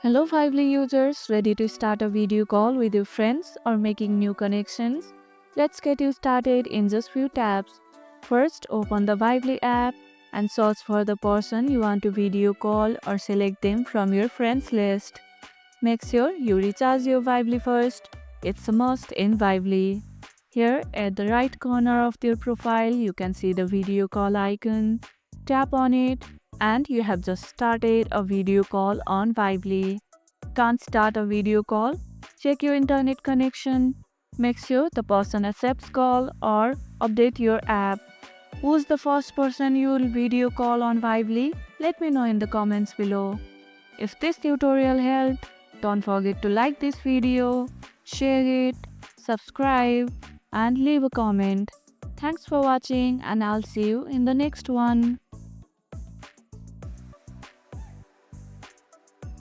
Hello Fively users, ready to start a video call with your friends or making new connections? Let's get you started in just few taps. First, open the Vively app and search for the person you want to video call or select them from your friends list. Make sure you recharge your Vively first. It's a must in Vively. Here at the right corner of your profile, you can see the video call icon. Tap on it and you have just started a video call on Vively. Can't start a video call? Check your internet connection. Make sure the person accepts call or update your app. Who's the first person you'll video call on Vively? Let me know in the comments below. If this tutorial helped, don't forget to like this video, share it, subscribe, and leave a comment. Thanks for watching, and I'll see you in the next one.